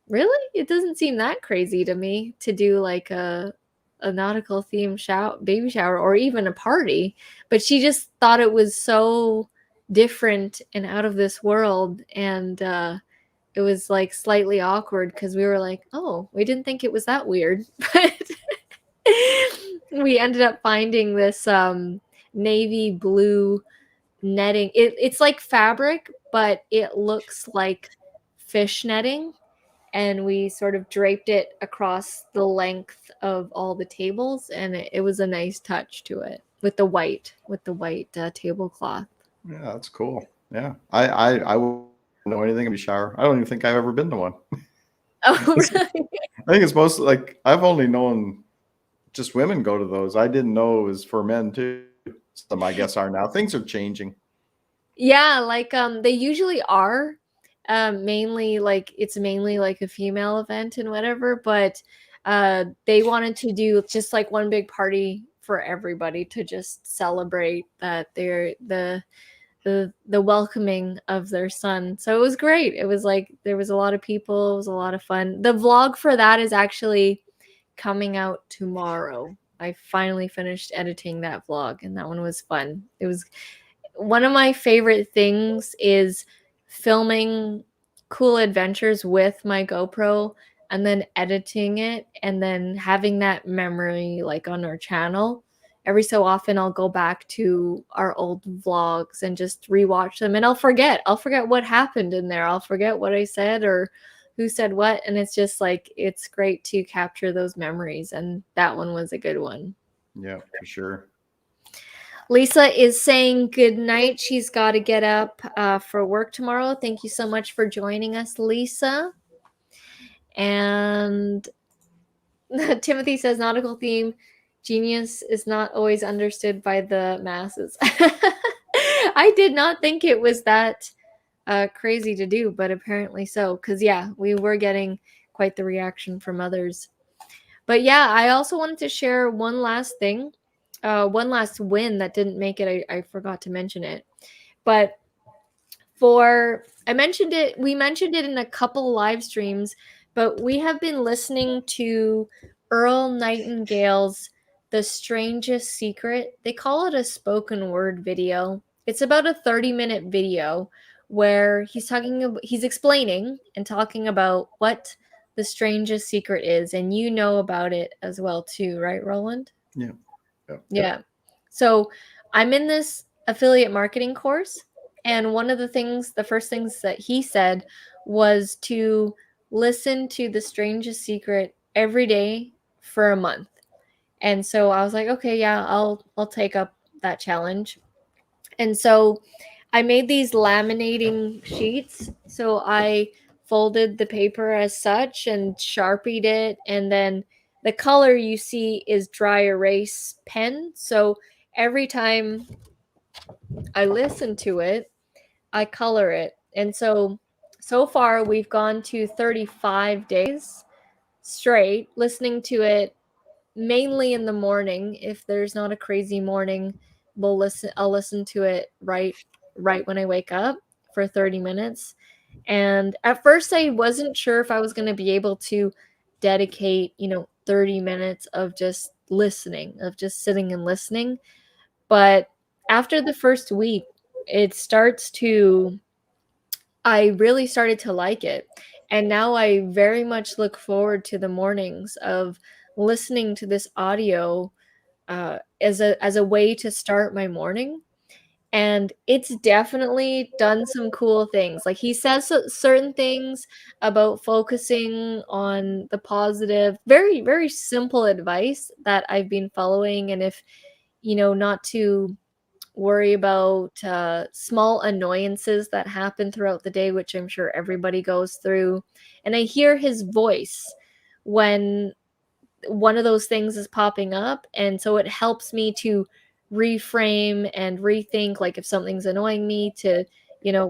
really? It doesn't seem that crazy to me to do like a nautical theme baby shower or even a party. But she just thought it was so different and out of this world. And it was like slightly awkward because we were like, oh, we didn't think it was that weird. But we ended up finding this navy blue netting. It's like fabric, but it looks like fish netting. And we sort of draped it across the length of all the tables, and it was a nice touch to it with the white tablecloth. Yeah, that's cool. Yeah, I wouldn't know anything of a shower. I don't even think I've ever been to one. Oh, really? I think it's mostly like I've only known just women go to those. I didn't know it was for men too. Some I guess are now. Things are changing. Yeah, like they usually are. Mainly like it's mainly like a female event and whatever, but they wanted to do just like one big party for everybody to just celebrate that they're the welcoming of their son. So it was great. It was like there was a lot of people, it was a lot of fun. The vlog for that is actually coming out tomorrow. I finally finished editing that vlog and that one was fun. It was one of my favorite things is filming cool adventures with my GoPro and then editing it and then having that memory like on our channel. Every so often I'll go back to our old vlogs and just rewatch them and I'll forget. I'll forget what happened in there. I'll forget what I said or who said what, and it's just like it's great to capture those memories, and that one was a good one. Yeah, for sure. Lisa is saying good night. She's got to get up for work tomorrow. Thank you so much for joining us, Lisa. And Timothy says nautical theme genius is not always understood by the masses. I did not think it was that crazy to do, but apparently so. Because, yeah, we were getting quite the reaction from others. But yeah, I also wanted to share one last thing, one last win that didn't make it. I forgot to mention it. But I mentioned it, we mentioned it in a couple live streams, but we have been listening to Earl Nightingale's The Strangest Secret. They call it a spoken word video. It's about a 30-minute video where he's explaining and talking about what the strangest secret is, and you know about it as well too, right, Roland? Yeah. Yeah. So I'm in this affiliate marketing course, and one of the first things that he said was to listen to The Strangest Secret every day for a month. And so I was like, okay, yeah, I'll take up that challenge. And so I made these laminating sheets. So I folded the paper as such and sharpied it. And then the color you see is dry erase pen. So every time I listen to it, I color it. And so far we've gone to 35 days straight listening to it mainly in the morning. If there's not a crazy morning, I'll listen to it right when I wake up for 30 minutes. And at first I wasn't sure if I was going to be able to dedicate, 30 minutes of just listening, of just sitting and listening. But after the first week, it starts to I really started to like it. And now I very much look forward to the mornings of listening to this audio as a way to start my morning. And it's definitely done some cool things. Like he says certain things about focusing on the positive, very, very simple advice that I've been following. And if, not to worry about small annoyances that happen throughout the day, which I'm sure everybody goes through. And I hear his voice when one of those things is popping up. And so it helps me to reframe and rethink, like if something's annoying me, to,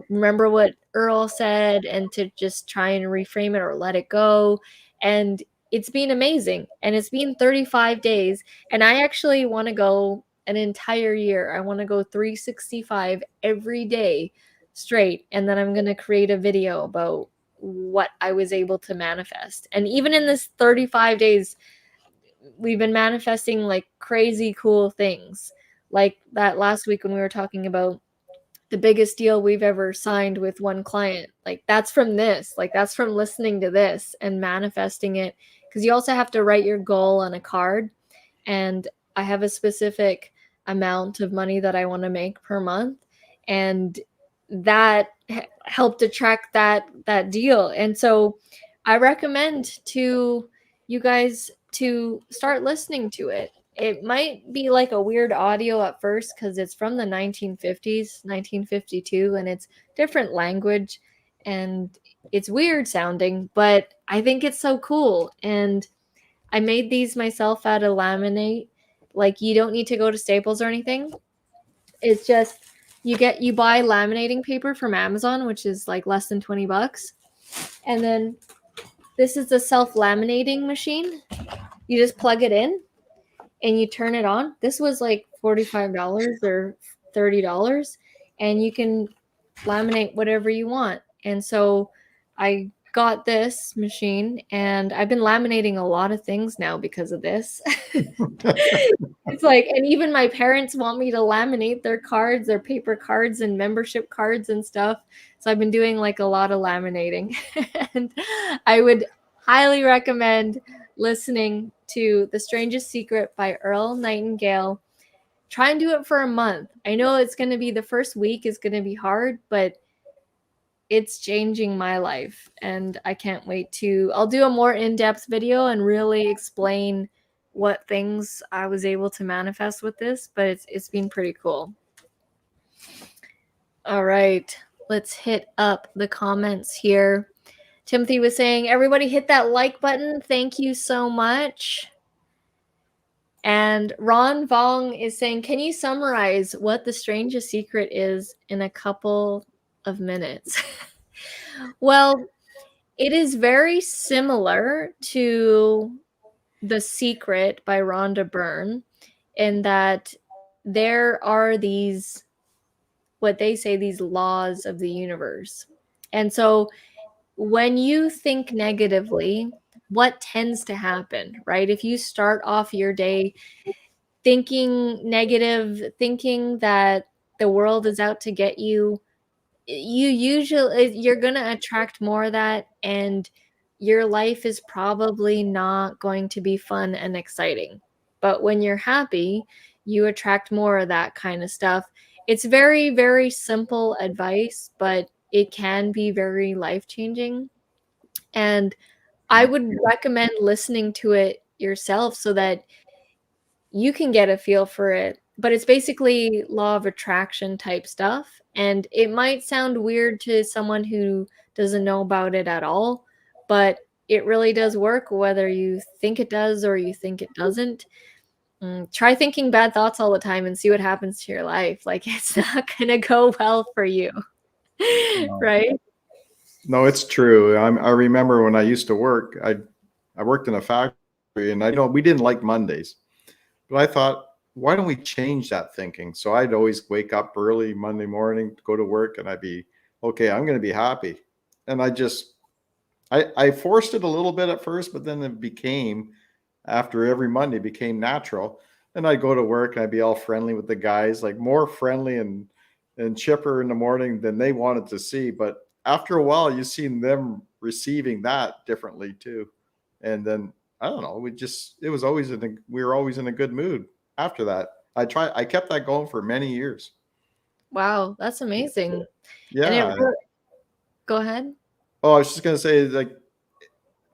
remember what Earl said and to just try and reframe it or let it go. And it's been amazing. And it's been 35 days. And I actually want to go an entire year. I want to go 365 every day straight. And then I'm going to create a video about what I was able to manifest. And even in this 35 days, we've been manifesting like crazy cool things. Like that last week when we were talking about the biggest deal we've ever signed with one client. Like that's from this. Like that's from listening to this and manifesting it, because you also have to write your goal on a card. And I have a specific amount of money that I want to make per month, and that helped attract that deal. And so I recommend to you guys to start listening to it. It might be like a weird audio at first because it's from the 1950s, 1952, and it's different language and it's weird sounding, but I think it's so cool. And I made these myself out of laminate. Like you don't need to go to Staples or anything. It's just you buy laminating paper from Amazon, which is like less than 20 bucks. And then this is a self-laminating machine. You just plug it in and you turn it on. This was like $45 or $30, and you can laminate whatever you want. And so I got this machine, and I've been laminating a lot of things now because of this. It's like, and even my parents want me to laminate their cards, their paper cards and membership cards and stuff. So I've been doing like a lot of laminating. And I would highly recommend listening to The Strangest Secret by Earl Nightingale. Try and do it for a month. I know it's going to be the first week is going to be hard, but it's changing my life, and I can't wait to I'll do a more in-depth video and really explain what things I was able to manifest with this, but it's been pretty cool. All right, let's hit up the comments here. Timothy was saying, everybody hit that like button. Thank you so much. And Ron Vong is saying, can you summarize what The Strangest Secret is in a couple of minutes? Well, it is very similar to The Secret by Rhonda Byrne in that there are these, what they say, these laws of the universe. And so when you think negatively, what tends to happen, right? If you start off your day thinking negative, thinking that the world is out to get you're going to attract more of that, and your life is probably not going to be fun and exciting. But when you're happy, you attract more of that kind of stuff. It's very, very simple advice, but it can be very life-changing. And I would recommend listening to it yourself so that you can get a feel for it. But it's basically law of attraction type stuff. And it might sound weird to someone who doesn't know about it at all, but it really does work, whether you think it does or you think it doesn't. Try thinking bad thoughts all the time and see what happens to your life. Like, it's not going to go well for you. No, Right? no, it's true. I remember when I used to work, I worked in a factory, and we didn't like Mondays, but I thought, why don't we change that thinking? So I'd always wake up early Monday morning to go to work, and I'd be, okay, I'm going to be happy. And I forced it a little bit at first, but then it became, after every Monday, became natural. And I'd go to work and I'd be all friendly with the guys, like more friendly and chipper in the morning than they wanted to see. But after a while, you seen them receiving that differently too. And then I don't know, we were always in a good mood after that. I kept that going for many years. Wow, that's amazing. And it Yeah. really, go ahead. Oh, I was just gonna say, like,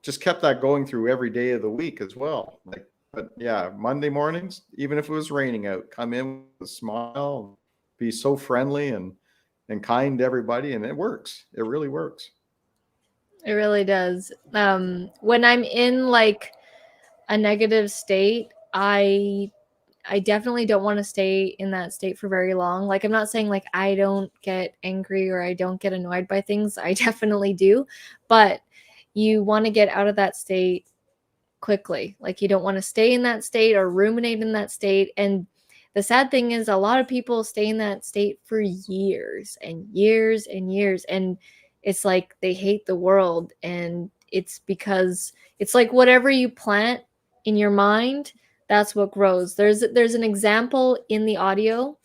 just kept that going through every day of the week as well. Like, but yeah, Monday mornings, even if it was raining out, come in with a smile, be so friendly and kind to everybody, and it works. It really works. It really does. When I'm in like a negative state, I definitely don't want to stay in that state for very long. Like, I'm not saying like I don't get angry or I don't get annoyed by things. I definitely do. But you want to get out of that state quickly. Like, you don't want to stay in that state or ruminate in that state. And the sad thing is, a lot of people stay in that state for years and years and years. And it's like they hate the world. And it's because it's like whatever you plant in your mind, that's what grows. There's an example in the audio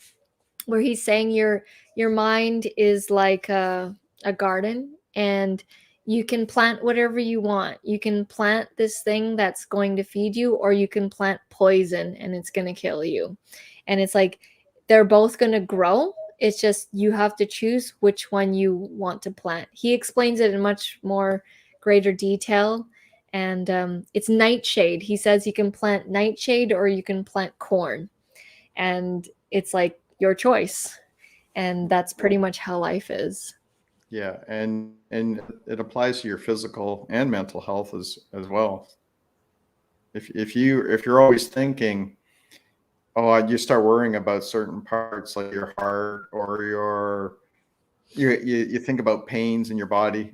where he's saying your mind is like a garden, and you can plant whatever you want. You can plant this thing that's going to feed you, or you can plant poison and it's going to kill you. And it's like they're both going to grow. It's just you have to choose which one you want to plant. He explains it in much more greater detail. And it's nightshade. He says you can plant nightshade or you can plant corn, and it's like your choice. And that's pretty much how life is. Yeah, and it applies to your physical and mental health as well. If you're always thinking, oh, you start worrying about certain parts like your heart or you think about pains in your body.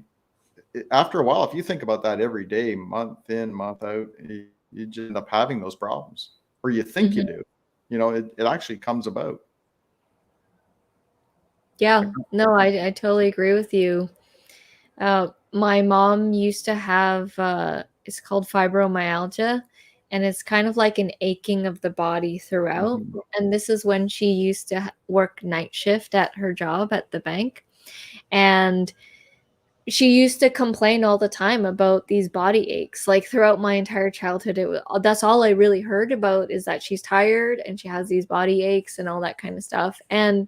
After a while, if you think about that every day, month in, month out, you just end up having those problems, or you think you Mhm. do. It actually comes about. Yeah, no, I totally agree with you. My mom used to have, it's called fibromyalgia, and it's kind of like an aching of the body throughout. Mhm. And this is when she used to work night shift at her job at the bank. And she used to complain all the time about these body aches. Like, throughout my entire childhood, that's all I really heard about, is that she's tired and she has these body aches and all that kind of stuff. And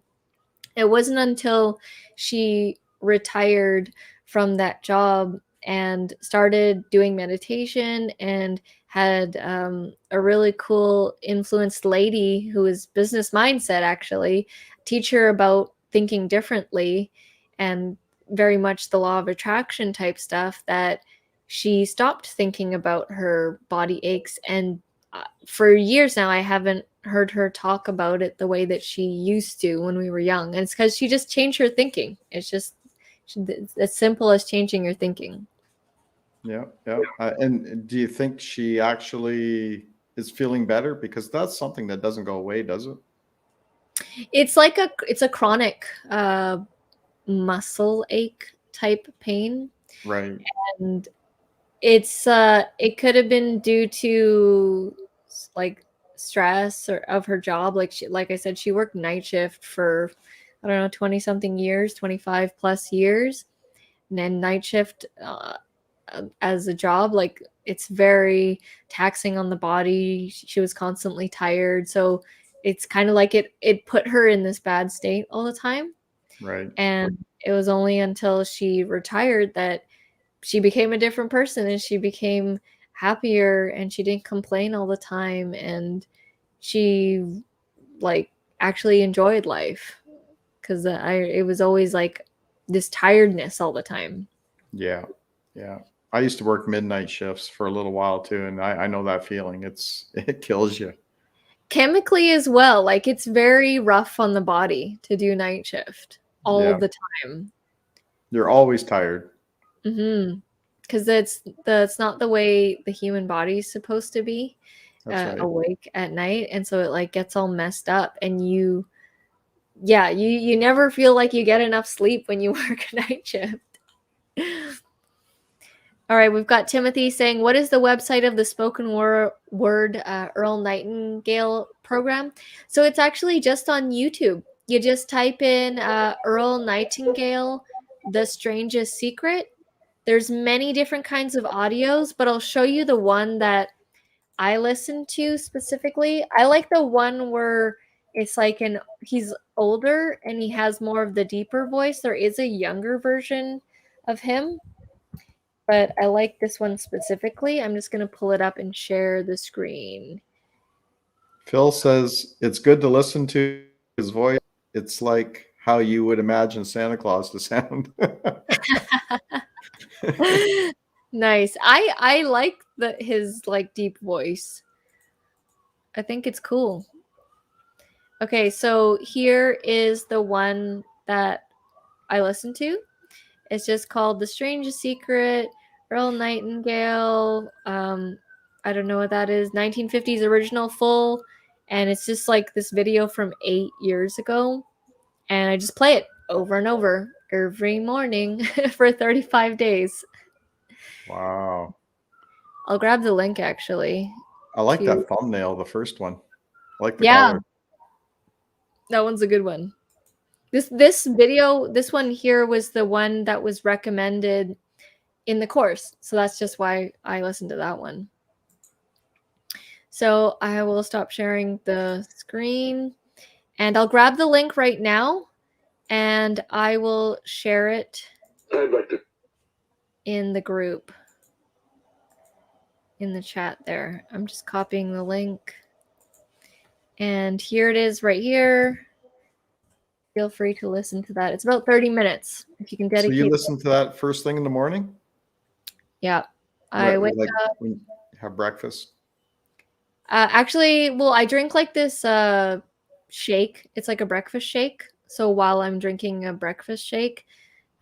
it wasn't until she retired from that job and started doing meditation and had a really cool influenced lady who is business mindset, actually teach her about thinking differently and very much the law of attraction type stuff, that she stopped thinking about her body aches. And for years now, I haven't heard her talk about it the way that she used to when we were young. And it's because she just changed her thinking. It's just as simple as changing your thinking. Yeah, yeah. And do you think she actually is feeling better? Because that's something that doesn't go away, does it? It's a chronic muscle ache type pain. Right. And it could have been due to like stress or of her job. Like I said, she worked night shift for, I don't know, 20 something years, 25 plus years. And then night shift as a job. Like it's very taxing on the body. She was constantly tired, so it's kind of like it put her in this bad state all the time. Right. And it was only until she retired that she became a different person, and she became happier, and she didn't complain all the time, and she like actually enjoyed life, because it was always like this tiredness all the time. Yeah. Yeah. I used to work midnight shifts for a little while too, and I know that feeling. It kills you. Chemically as well, like it's very rough on the body to do night shift all Yeah. the time. You're always tired. Because that's not the way the human body is supposed to be, That's right. awake at night, and so it like gets all messed up, and you never feel like you get enough sleep when you work a night shift. All right, we've got Timothy saying, what is the website of the spoken word Earl Nightingale program? So it's actually just on YouTube. You just type in Earl Nightingale, The Strangest Secret. There's many different kinds of audios, but I'll show you the one that I listen to specifically. I like the one where it's like he's older and he has more of the deeper voice. There is a younger version of him, but I like this one specifically. I'm just going to pull it up and share the screen. Phil says it's good to listen to his voice. It's like how you would imagine Santa Claus to sound. Nice. I like his like deep voice. I think it's cool. Okay, so here is the one that I listen to. It's just called The Strangest Secret, Earl Nightingale. I don't know what that is. 1950s original full. And it's just like this video from 8 years ago. And I just play it over and over every morning for 35 days. Wow. I'll grab the link actually. I like that thumbnail, the first one. I like the Yeah, color. that one's a good one. This video, this one here was the one that was recommended in the course. So that's just why I listened to that one. So I will stop sharing the screen and I'll grab the link right now and I will share it in the group, in the chat there. I'm just copying the link. And here it is right here. Feel free to listen to that. It's about 30 minutes if you can dedicate. So you listen to that first thing in the morning? Yeah. I wake up. When you have breakfast? Actually, well, I drink like this shake. It's like a breakfast shake. So while I'm drinking a breakfast shake,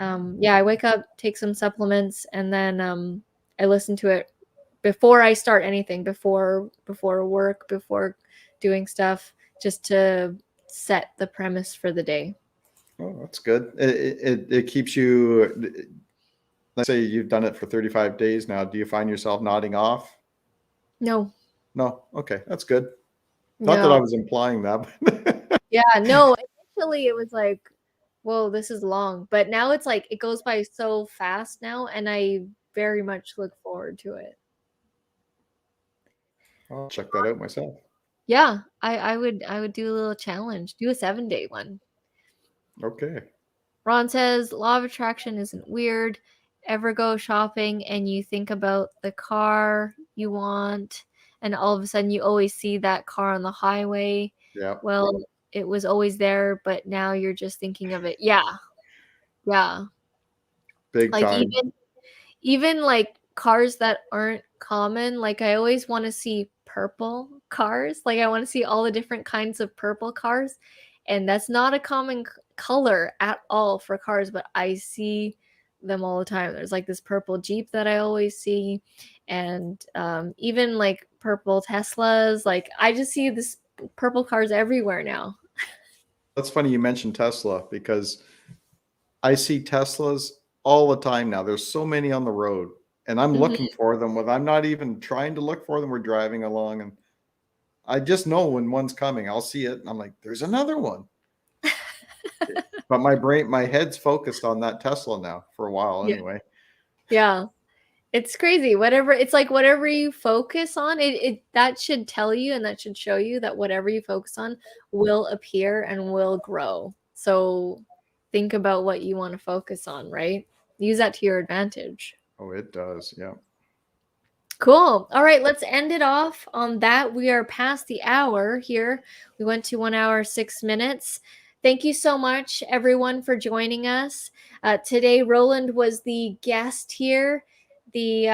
I wake up, take some supplements, and then I listen to it before I start anything, before work, before doing stuff, just to set the premise for the day. Oh, that's good. It keeps you. Let's say you've done it for 35 days now. Do you find yourself nodding off? No. No. Okay, that's good. Not that I was implying that. Yeah, no. Initially, it was like, whoa, this is long. But now it's like it goes by so fast now, and I very much look forward to it. I'll check that out myself. Yeah, I would do a little challenge. Do a 7-day one. Okay. Ron says, law of attraction isn't weird. Ever go shopping and you think about the car you want, and all of a sudden you always see that car on the highway? Yeah. Well, it was always there, but now you're just thinking of it. Yeah. Yeah. Big Like time. even like cars that aren't common, like I always want to see purple cars. Like I want to see all the different kinds of purple cars, and that's not a common color at all for cars, but I see them all the time. There's like this purple Jeep that I always see, and even like purple Teslas. Like I just see this purple cars everywhere now. That's funny you mentioned Tesla, because I see Teslas all the time now. There's so many on the road, and I'm looking for them. I'm not even trying to look for them. We're driving along, and I just know when one's coming. I'll see it, and I'm like, "There's another one." But my head's focused on that Tesla now for a while, anyway. Yeah. It's crazy. It's like whatever you focus on, it that should tell you and that should show you that whatever you focus on will appear and will grow. So think about what you want to focus on, right? Use that to your advantage. Oh, it does. Yeah. Cool. All right, let's end it off on that. We are past the hour here. We went to 1 hour, 6 minutes. Thank you so much, everyone, for joining us. Today, Roland was the guest here. The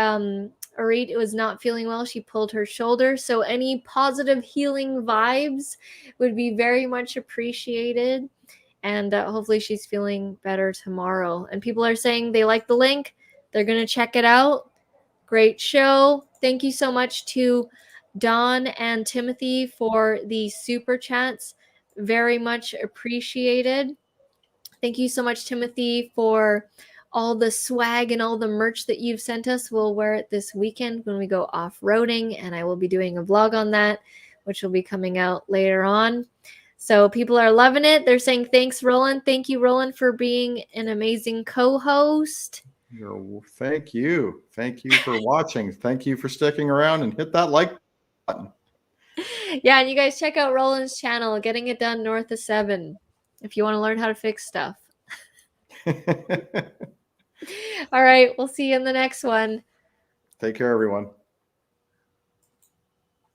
Arit was not feeling well. She pulled her shoulder. So any positive healing vibes would be very much appreciated. And hopefully she's feeling better tomorrow. And people are saying they like the link. They're going to check it out. Great show. Thank you so much to Don and Timothy for the super chats. Very much appreciated. Thank you so much, Timothy, for all the swag and all the merch that you've sent us. We'll wear it this weekend when we go off-roading, and I will be doing a vlog on that, which will be coming out later on. So people are loving it. They're saying, thanks, Roland. Thank you, Roland, for being an amazing co-host. Thank you. Thank you for watching. Thank you for sticking around, and hit that like button. Yeah, and you guys check out Roland's channel, Getting It Done North of 7, if you want to learn how to fix stuff. All right, we'll see you in the next one. Take care, everyone.